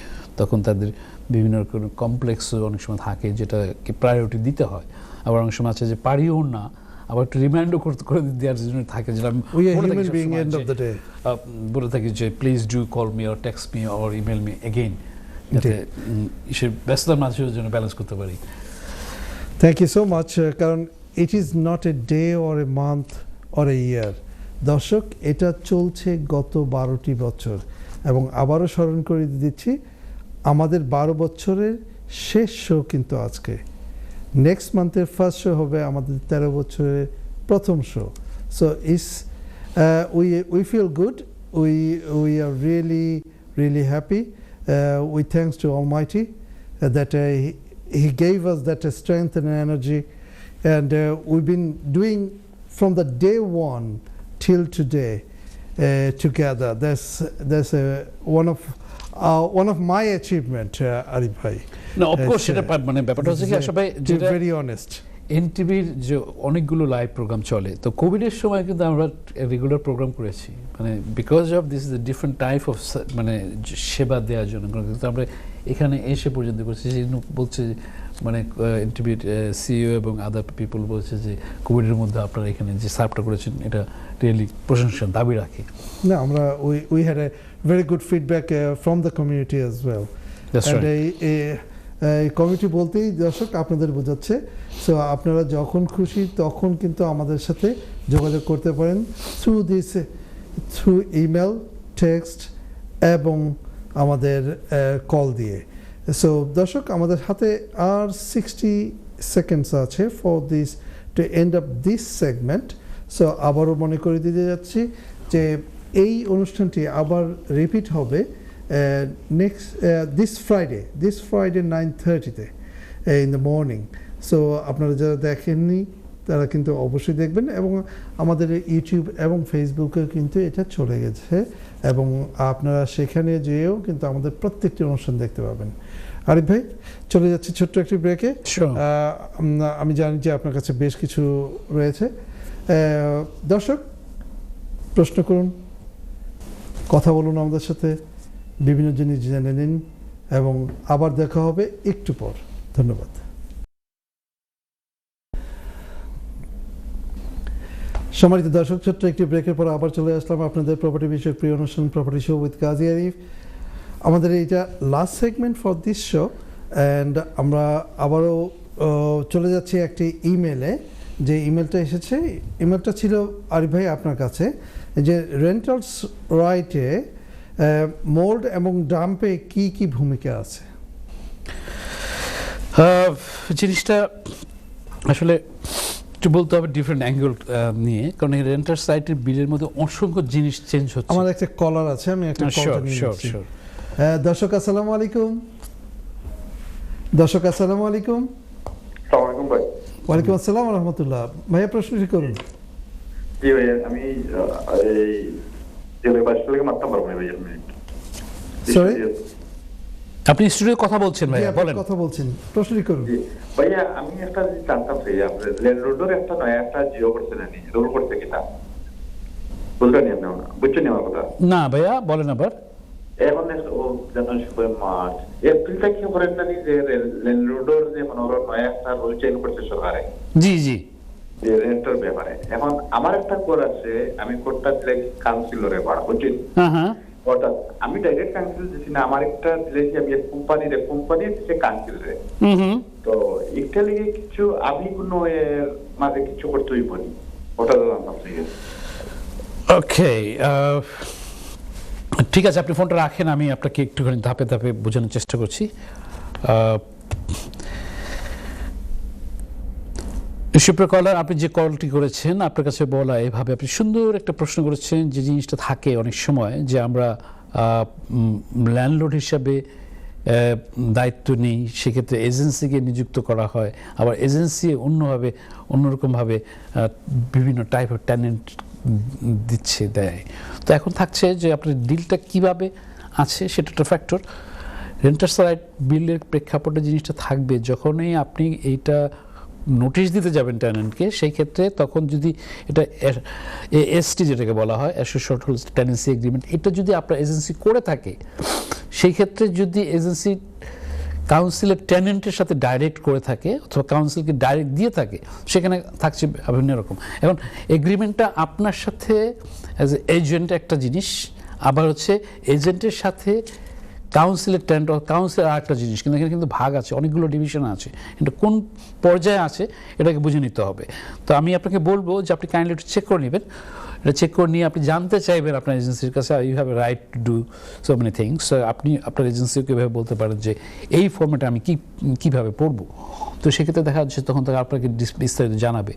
তখন তাদের বিভিন্ন রকম কমপ্লেক্সও অনেক সময় থাকে, যেটাকে প্রায়োরিটি দিতে হয়। আবার অনেক সময় আছে যে পারিও না, আবার একটু রিমাইন্ডও করে দেওয়ার জন্য থাকে, যেটা আমি বলে থাকি যে please do call me or text me or email me again. যাতে ইসের ব্যস্ততার মাঝেও যেন ব্যালেন্স করতে পারি। Thank you so much. কারণ it is not a day or a month or a year. দর্শক, এটা চলছে গত 12টি বছর, এবং আবারও স্মরণ করে দিচ্ছি, আমাদের 12 বছরের শেষ শো কিন্তু আজকে। নেক্সট মান্থের ফার্স্ট শো হবে আমাদের 13 বছরের প্রথম শো। So we feel good, we are really happy. We thanks to Almighty that He gave us that strength and energy, and we've been doing from the day one till today together. That's one of my achievement, Arif bhai. না, of course সেটা মানে ব্যাপারটা হচ্ছে কি আসলে যেটা very honest. এনটিভির যে অনেকগুলো লাইভ প্রোগ্রাম চলে, তো কোভিডের সময় কিন্তু আমরা রেগুলার প্রোগ্রাম করেছি, মানে because of this is a different type of মানে সেবা দেওয়ার জন্য। কিন্তু আমরা এখানে এসে পর্যন্ত করছি, সেই জন্য বলছে মানে এনটিভির সিইও এবং আদার পিপল বলছে যে কোভিডের মধ্যে আপনারা এখানে যে সার্ভটা করেছেন এটা রিয়েলি প্রশংসার দাবি রাখে। না, আমরা we had a very good feedback from the community as well. That's and right. Committee বলতেই দর্শক আপনাদের বোঝাচ্ছে। সো আপনারা যখন খুশি তখন কিন্তু আমাদের সাথে যোগাযোগ করতে পারেন থ্রু ইমেল, টেক্সট এবং আমাদের কল দিয়ে। সো দর্শক, আমাদের হাতে আর 60 সেকেন্ডস আছে for this to end up this segment. So আবারও মনে করে দিতে যাচ্ছি যে এই অনুষ্ঠানটি আবার রিপিট হবে this Friday 9:30 in the morning. So আপনারা যারা দেখেননি তারা কিন্তু অবশ্যই দেখবেন, এবং আমাদের ইউটিউব এবং ফেসবুকে কিন্তু এটা চলে গেছে, এবং আপনারা সেখানে যেয়েও কিন্তু আমাদের প্রত্যেকটি অনুষ্ঠান দেখতে পাবেন। আরিফ ভাই, চলে যাচ্ছে ছোট্ট একটি ব্রেকে। আমি জানি যে আপনার কাছে বেশ কিছু রয়েছে। দর্শক, প্রশ্ন করুন, কথা বলুন আমাদের সাথে, বিভিন্ন জিনিস জেনে নিন, এবং আবার দেখা হবে একটু পর। ধন্যবাদ। সম্মানিত দর্শক, ছোট্ট একটি ব্রেকের পর আবার চলে আসলাম আপনাদের প্রপার্টি বিষয়ক প্রিয় অনুষ্ঠান প্রপার্টি শো উইথ কাজী আরিফ। আমাদের এইটা last segment for this show, and আমরা আবারও চলে যাচ্ছি একটি ইমেলে। যে ইমেলটা এসেছে, ইমেলটা ছিল আরিফ ভাই আপনার কাছে, যে রেন্টালস রাইটে মোল্ড এবং ডাম্পে কি কি ভূমিকা আছে? জিনিসটা আসলে একটু বলতে হবে ডিফারেন্ট অ্যাঙ্গেল নিয়ে, কারণ এই রেন্টাল সাইটের বিলের মধ্যে অসংখ্য জিনিস চেঞ্জ হচ্ছে। আমার একটা কলার আছে, আমি একটা কলটা নিয়ে নিচ্ছি। দর্শক আসসালামু আলাইকুম। দর্শক আসসালামু আলাইকুম। আসসালামু আলাইকুম ভাই। ওয়ালাইকুম আসসালাম ওয়া রাহমাতুল্লাহ। ভাইয়া প্রশ্নটি করুন। জি ভাই, আমি এই জেলে বাসা থেকে মারতে পারবো না ভাই। আমি সরি, আপনি স্টুডিও কথা বলছেন ভাইয়া, বলেন। কথা বলছেন, প্রশ্নটি করুন। ভাইয়া, আমি একটা জানতাম চাই, আপনার ল্যান্ডলর্ডের একটা নয়া একটা জিও করছে নাকি, রোল করছে কিনা বলতে নিয়ে না, বুঝছেন আমার কথা? না ভাইয়া, বলেন আবার। এখন জানুয়ারি, ফেব্রুয়ারি, মার্চ, এপ্রিল থেকে করেন না যে ল্যান্ডলর্ডের যে মনে নয়া একটা রুল চেঞ্জ করছে সরকারে। জি জি, যে রেন্টের ব্যাপারে। এখন আমার একটা কোর আছে, আমি কোরটা দিলে কাউন্সিলরে পাড়া, বুঝছেন? হ্যাঁ, অর্থাৎ আমি ডাইরেক্ট কাউন্সিল দিচ্ছি না, আমার একটা দিলেছি আমি কোম্পানি দিচ্ছে কাউন্সিলরে। তো একটা লিগে কিছু আমি কোনো এর মাঝে কিছু করতে হইব না, ওটা তো জানতাম। ওকে, ঠিক আছে, আপনি ফোনটা রাখেন, আমি আপনাকে একটুখানি ধাপে ধাপে বোঝানোর চেষ্টা করছি। সুপ্রিয় কলার, আপনি যে কলটি করেছেন, আপনার কাছে বলা এভাবে আপনি সুন্দর একটা প্রশ্ন করেছেন, যে জিনিসটা থাকে অনেক সময় যে আমরা ল্যান্ডলর্ড হিসাবে দায়িত্ব নিই, সেক্ষেত্রে এজেন্সিকে নিযুক্ত করা হয়, আবার এজেন্সি অন্যরকমভাবে বিভিন্ন টাইপ অফ ট্যানেন্ট দেয়। তো এখন থাকছে যে আপনার ডিলটা কিভাবে আছে, সেটা একটা ফ্যাক্টর। রেন্টার্স রাইট বিলের প্রেক্ষাপটে জিনিসটা থাকবে, যখনই আপনি এইটা নোটিশ দিতে যাবেন ট্যানেন্টকে, সেই ক্ষেত্রে তখন যদি এটা এএসটি যেটাকে বলা হয়, অ্যাসোসিয়েটেড টেনেন্সি এগ্রিমেন্ট, এটা যদি আপনার এজেন্সি করে থাকে, সেই ক্ষেত্রে যদি এজেন্সি কাউন্সিলের টেনেন্টের সাথে ডাইরেক্ট করে থাকে অথবা কাউন্সিলকে ডাইরেক্ট দিয়ে থাকে, সেখানে থাকছে বিভিন্ন রকম। এখন এগ্রিমেন্টটা আপনার সাথে অ্যাজ এ এজেন্ট একটা জিনিস, আবার হচ্ছে এজেন্টের সাথে কাউন্সিলের টেন্ট কাউন্সিল আর একটা জিনিস, কিন্তু এখানে কিন্তু ভাগ আছে, অনেকগুলো ডিভিশন আছে, কিন্তু কোন পর্যায়ে আছে এটাকে বুঝে নিতে হবে। তো আমি আপনাকে বলবো যে আপনি কাইন্ডলি একটু চেক করে নেবেন, এটা চেক করে নিয়ে আপনি জানতে চাইবেন আপনার এজেন্সির কাছে, you have a right to do so many things. আপনি আপনার এজেন্সিকে এভাবে বলতে পারেন যে এই ফর্মেটে আমি কীভাবে পড়বো। তো সেক্ষেত্রে দেখা যাচ্ছে তখন তারা আপনাকে বিস্তারিত জানাবে।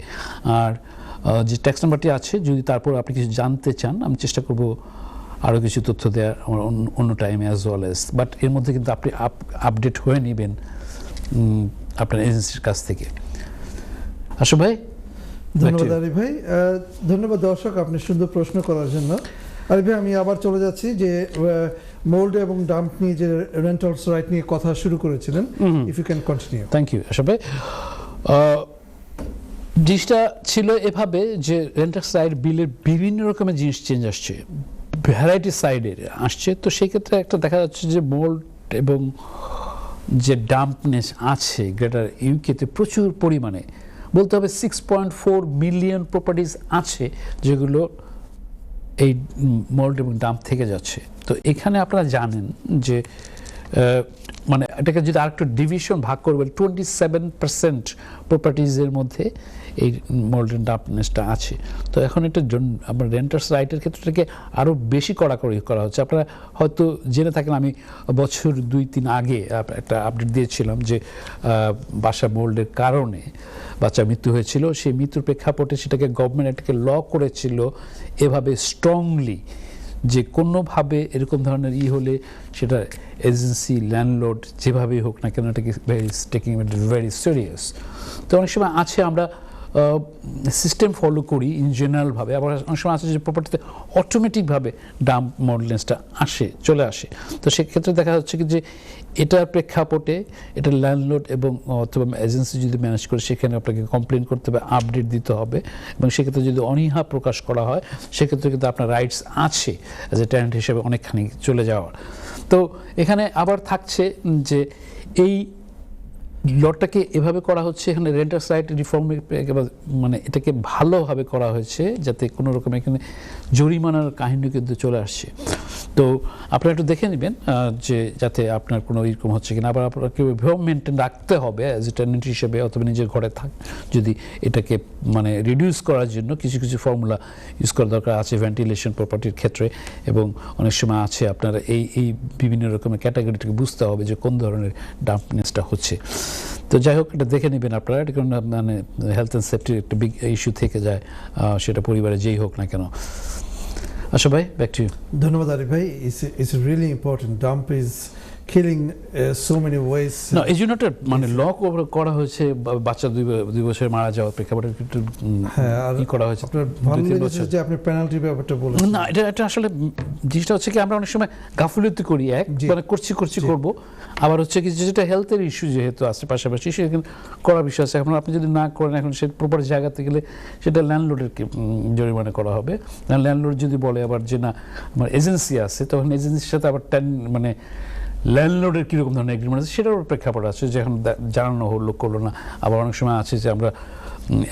আর যে ট্যাক্স নাম্বারটি আছে, যদি তারপর আপনি কিছু জানতে চান, আমি চেষ্টা করব আরও কিছু তথ্য দেওয়ার আমার অন্য টাইমে অ্যাজ ওয়েল এস, বাট এর মধ্যে কিন্তু আপনি আপডেট হয়ে নেবেন আপনার এজেন্সির কাছ থেকে। আশু ভাই। ধন্যবাদ আরিফ ভাই, ধন্যবাদ দর্শক আপনি সুন্দর প্রশ্ন করার জন্য। আরিফ ভাই, আমি আবার চলে যাচ্ছি যে মোল্ড এবং ডাম্প নিয়ে যে রেন্টালস রাইট নিয়ে কথা শুরু করেছিলেন, if you can continue. Thank you Ashu ভাই। জিনিসটা ছিল এভাবে যে রেন্টালস রাইট বিলের বিভিন্ন রকমের জিনিস চেঞ্জ আসছে, ভ্যারাইটি সাইডের আসছে। তো সেই ক্ষেত্রে একটা দেখা যাচ্ছে যে মোল্ড এবং যে ডাম্পনেস আছে গ্রেটার ইউকেতে প্রচুর পরিমাণে, বলতে হবে 6.4 মিলিয়ন প্রপার্টিজ আছে যেগুলো এই মোল্ড এবং ডাম্প থেকে যাচ্ছে। তো এখানে আপনারা জানেন যে মানে এটাকে যদি আরেকটু ডিভিশন ভাগ করবেন, 27% প্রপার্টিজের মধ্যে এই মোল্ড অ্যান্ড ডাম্পনেসটা আছে। তো এখন এটা আপনার রেন্টার্স রাইটের ক্ষেত্রটাকে আরও বেশি কড়াকড়ি করা হচ্ছে। আপনারা হয়তো জেনে থাকেন, আমি বছর 2-3 আগে একটা আপডেট দিয়েছিলাম যে বাসা মোল্ডের কারণে বাচ্চার মৃত্যু হয়েছিল। সেই মৃত্যুর প্রেক্ষাপটে সেটাকে গভর্নমেন্ট এটাকে ল করেছিল এভাবে স্ট্রংলি যে কোনোভাবে এরকম ধরনের হলে সেটা এজেন্সি ল্যান্ডলর্ড যেভাবেই হোক না কেন এটাকে টেকিং ইট ভেরি সিরিয়াস। তো অনেক সময় আছে আমরা সিস্টেম ফলো করি ইন জেনারেলভাবে, আবার অনেক সময় আছে যে প্রপার্টিতে অটোমেটিকভাবে ডাম্প মডেলেন্সটা চলে আসে। তো সেক্ষেত্রে দেখা যাচ্ছে কি যে এটার প্রেক্ষাপটে এটা ল্যান্ডলর্ড এবং অথবা এজেন্সি যদি ম্যানেজ করে, সেখানে আপনাকে কমপ্লেন করতে হবে, আপডেট দিতে হবে, এবং সেক্ষেত্রে যদি অনীহা প্রকাশ করা হয় সেক্ষেত্রে কিন্তু আপনার রাইটস আছে অ্যাজ এ টেন্যান্ট হিসেবে অনেকখানি চলে যাওয়ার। তো এখানে আবার থাকছে যে এই লটাকে এভাবে করা হচ্ছে, এখানে রেন্টার্স রাইট রিফর্ম মানে এটাকে ভালোভাবে করা হয়েছে যাতে কোনো রকম এখানে জরিমানার কাহিনী কিন্তু চলে আসছে। তো আপনারা একটু দেখে নেবেন যে যাতে আপনার কোনো এরকম হচ্ছে কিনা। আবার আপনাকে ওইভাবে মেনটেন রাখতে হবে অ্যাজ এ টেন্যান্ট হিসেবে, অথবা নিজের ঘরে যদি এটাকে মানে রিডিউস করার জন্য কিছু কিছু ফর্মুলা ইউজ করা দরকার আছে ভেন্টিলেশন প্রপার্টির ক্ষেত্রে, এবং অনেক সময় আছে আপনারা এই বিভিন্ন রকমের ক্যাটাগরিটাকে বুঝতে হবে যে কোন ধরনের ডাম্পনেসটা হচ্ছে। তো যাই হোক, এটা দেখে নেবেন আপনারা, এটা কারণ মানে হেলথ অ্যান্ড সেফটির একটা বিগ ইস্যু থেকে যায়, সেটা পরিবারে যেই হোক না কেন। আশা ভাই, ব্যাক টু ইউ। ধন্যবাদ আরিফ ভাই, it's really important. Dump is killing so many ways. না, এই জন্য মানে ল করা হয়েছে বাচ্চা 2 বছর মারা যাওয়ার প্রেক্ষাপটে একটু করা হয়েছে। আপনার ভালো লেগেছে যে আপনি পেনাল্টি ব্যাপারটা বলেছেন। না, এটা আসলে জিনিসটা হচ্ছে কি আমরা অনেক সময় গাফিলতি করি, মানে করছি করব, আবার হচ্ছে কি যেটা হেলথের ইস্যু যেহেতু আছে পাশাপাশি সেখানে করার বিষয় আছে। এখন আপনি যদি না করেন, এখন সে প্রপার জায়গাতে গেলে সেটা ল্যান্ডলর্ডেরকে জরিমানা করা হবে। ল্যান্ডলর্ড যদি বলে আবার যে না আমার এজেন্সি আছে, তখন এজেন্সির সাথে আবার মানে ল্যান্ডলর্ডের কীরকম ধরনের এগ্রিমেন্ট আছে সেটার প্রেক্ষাপট আছে যে এখন জানানো হলো করলো না। আবার অনেক সময় আছে যে আমরা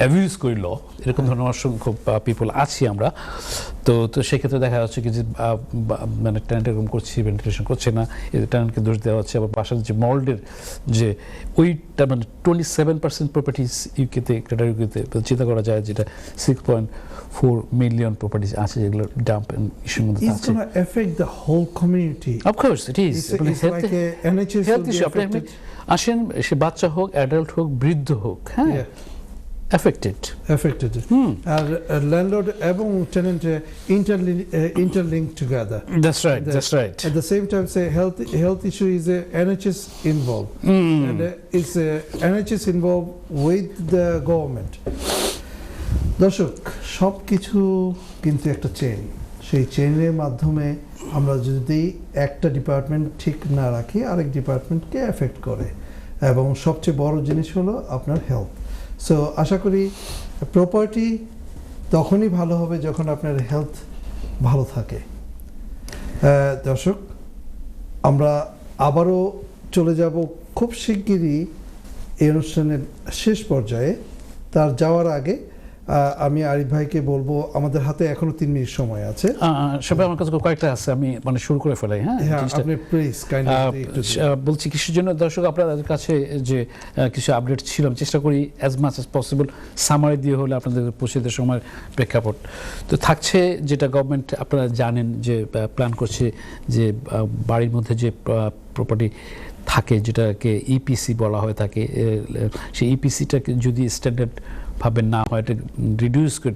অ্যাবিউজ করি ল, এরকম ধরনের অসংখ্য পিপল আছি আমরা। তো সেক্ষেত্রে দেখা যাচ্ছে কি যে মানে টেন্যান্ট এরকম করছি, ভেন্টিলেশন করছে না, এদের টেন্যান্টকে দোষ দেওয়া হচ্ছে। আবার বাসার যে মোল্ডের যে ওইটা মানে 27% প্রপার্টিস ইউকেতে, গ্রেটার ইউকেতে চিন্তা করা যায়, যেটা 6.4 মিলিয়ন প্রপার্টিস আছে যেগুলো ডাম্প এন্ড ইস্যুর মধ্যে আছে। It's going to affect the whole community. Of course it is. It's like a NHS health will be issue. আপনি affected. আসেন, সে বাচ্চা হোক, অ্যাডাল্ট হোক, বৃদ্ধ হোক, হ্যাঁ, affected. আর landlord এবং tenant interlinked together. That's right. At the same time, say health issue is a NHS involved, and it's a NHS involved with the government. দর্শক, সব কিছু কিন্তু একটা চেইন, সেই চেইনের মাধ্যমে আমরা যদি একটা ডিপার্টমেন্ট ঠিক না রাখি আরেক ডিপার্টমেন্টকে এফেক্ট করে, এবং সবচেয়ে বড় জিনিস হলো আপনার হেলথ। সো আশা করি প্রপার্টি তখনই ভালো হবে যখন আপনার হেলথ ভালো থাকে। দর্শক, আমরা আবারও চলে যাব খুব শিগগিরই এই অনুষ্ঠানের শেষ পর্যায়ে। তার যাওয়ার আগে আমি আরিফ ভাইকে বলবো আমাদের হাতে এখনো 3 মিনিট সময় আছে। সবাই আমার কাছে কয়েকটা আছে, আমি মানে শুরু করে ফেলাই। হ্যাঁ, আপনি প্লিজ কাইন্ডলি বলছি কিসের জন্য দর্শক আপনাদের কাছে যে কিছু আপডেট ছিল, আমি চেষ্টা করি as much as possible summary দিয়ে হলে আপনাদের পৌঁছে দেওয়ার সময় প্রেক্ষাপট তো থাকছে। যেটা গভর্নমেন্ট আপনারা জানেন যে প্ল্যান করছে যে বাড়ির মধ্যে যে প্রপার্টি থাকে যেটাকে ইপিসি বলা হয়ে থাকে, সেই ইপিসিটাকে যদি স্ট্যান্ডার্ড ভাবে না হয় এটা রিডিউস করে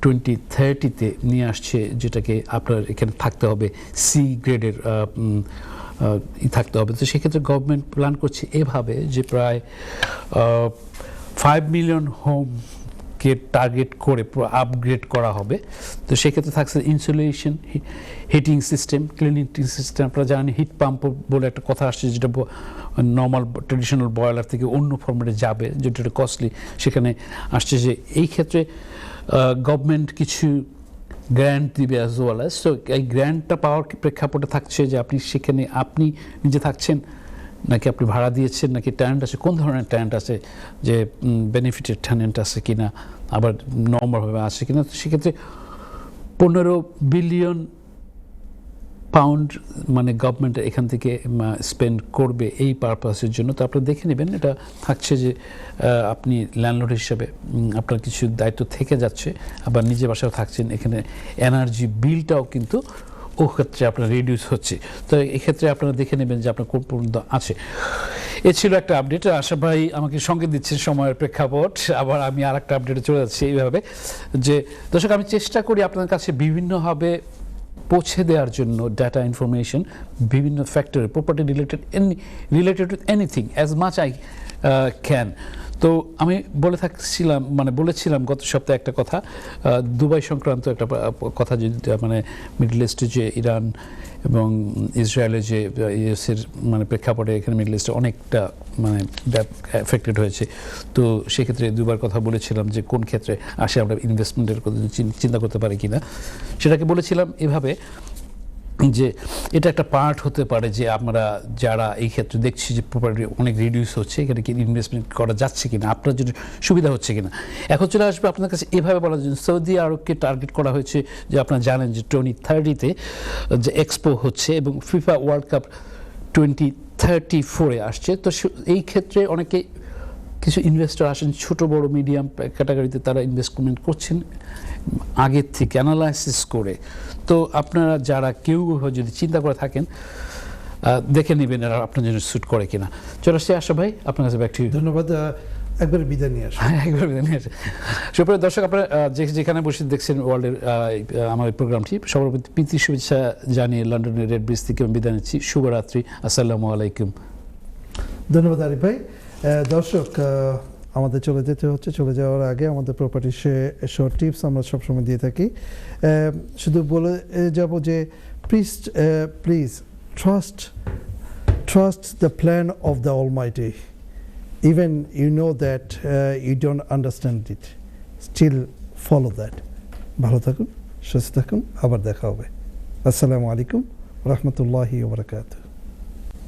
2030-তে নিয়ে আসছে, যেটাকে আপনার এখানে থাকতে হবে সি গ্রেডের থাকতে হবে। তো সেক্ষেত্রে গভর্নমেন্ট প্ল্যান করছে এভাবে যে প্রায় 5 মিলিয়ন হোমকে টার্গেট করে পুরো আপগ্রেড করা হবে। তো সেক্ষেত্রে থাকছে insulation, heating system, cleaning system. আপনারা জানেন হিট পাম্প বলে একটা কথা আসছে, যেটা নর্মাল ট্রেডিশনাল বয়লার থেকে অন্য ফর্মেটে যাবে, যেটা কস্টলি। সেখানে আসছে যে এই ক্ষেত্রে গভর্নমেন্ট কিছু গ্র্যান্ট দিবে অ্যাজ ওয়েল অ্যাজ। তো এই গ্র্যান্টটা পাওয়ার প্রেক্ষাপটে থাকছে যে আপনি সেখানে আপনি নিজে থাকছেন নাকি আপনি ভাড়া দিয়েছেন নাকি ট্যানেন্ট আছে, কোন ধরনের ট্যানেন্ট আছে, যে বেনিফিটেড ট্যানেন্ট আছে কিনা, আবার নর্মালভাবে আছে কিনা। তো সেক্ষেত্রে 15 বিলিয়ন পাউন্ড মানে গভর্নমেন্ট এখান থেকে স্পেন্ড করবে এই পারপাসের জন্য। তো আপনারা দেখে নেবেন, এটা থাকছে যে আপনি ল্যান্ডলর্ড হিসেবে আপনার কিছু দায়িত্ব থেকে যাচ্ছে, আবার নিজে বাসাও থাকছেন, এখানে এনার্জি বিলটাও কিন্তু ও ক্ষেত্রে আপনার রিডিউস হচ্ছে। তো এক্ষেত্রে আপনারা দেখে নেবেন যে আপনার কোন পর্যন্ত আছে। এ ছিল একটা আপডেট। আশা ভাই আমাকে সঙ্গে দিচ্ছেন সময়ের প্রেক্ষাপট, আবার আমি আর একটা আপডেটে চলে যাচ্ছি এইভাবে যে দর্শক আমি চেষ্টা করি আপনার কাছে বিভিন্নভাবে পৌঁছে দেওয়ার জন্য ডাটা ইনফরমেশন, বিভিন্ন ফ্যাক্টরে property related with anything as much I can. তো আমি বলেছিলাম গত সপ্তাহে একটা কথা, দুবাই সংক্রান্ত একটা কথা, যে মানে মিডল ইস্টে যে ইরান এবং ইসরায়েলের যে ইউএসের মানে প্রেক্ষাপটে এখানে মিডল ইস্টে অনেকটা মানে এফেক্টেড হয়েছে। তো সেক্ষেত্রে দুবার কথা বলেছিলাম যে কোন ক্ষেত্রে আসে আমরা ইনভেস্টমেন্টের কথা চিন্তা করতে পারি কিনা। সেটাকে বলেছিলাম এভাবে যে এটা একটা পার্ট হতে পারে যে আমরা যারা এই ক্ষেত্রে দেখছি যে প্রপার্টি অনেক রিডিউস হচ্ছে, এখানে কি ইনভেস্টমেন্ট করা যাচ্ছে কিনা, আপনার জন্য সুবিধা হচ্ছে কিনা। এখন চলে আসবে আপনার কাছে এভাবে বলার জন্য সৌদি আরবকে টার্গেট করা হয়েছে, যে আপনারা জানেন যে 2030-তে যে এক্সপো হচ্ছে এবং ফিফা ওয়ার্ল্ড কাপ 2034-এ আসছে। তো এই ক্ষেত্রে অনেকে কিছু ইনভেস্টর আসেন ছোট বড় মিডিয়াম ক্যাটাগরিতে, তারা ইনভেস্টমেন্ট করছেন আগের থেকে অ্যানালাইসিস করে। তো আপনারা যারা কেউ যদি চিন্তা করে থাকেন দেখে নেবেন এরা আপনার জন্য স্যুট করে কিনা। চলে আসছে আশা ভাই আপনার কাছে ব্যাক টু ইউ। ধন্যবাদ। একবার বিদায় নিয়ে আসুন। একবার বিদায় নিয়ে আসুন। সুপ্রিয় দর্শক, আপনারা যেখানে বসে দেখছেন ওয়ার্ল্ডের আমার প্রোগ্রামটি, সবার প্রতি প্রীতি শুভেচ্ছা জানিয়ে লন্ডনের রেড ব্রিজ থেকে বিদায় নিচ্ছি। শুভরাত্রি, আসসালামু আলাইকুম। ধন্যবাদ আরিফ ভাই। দর্শক, আমাদের চলে যেতে হচ্ছে। চলে যাওয়ার আগে আমাদের প্রপার্টি শর্ট টিপস আমরা সবসময় দিয়ে থাকি। শুধু বলে যাব যে please trust the plan of the almighty. Even you know that you don't understand it, still follow that. ভালো থাকুন, সুস্থ থাকুন, আবার দেখা হবে। আসসালামু আলাইকুম রহমতুল্লাহি ওয়া বারাকাতুহু।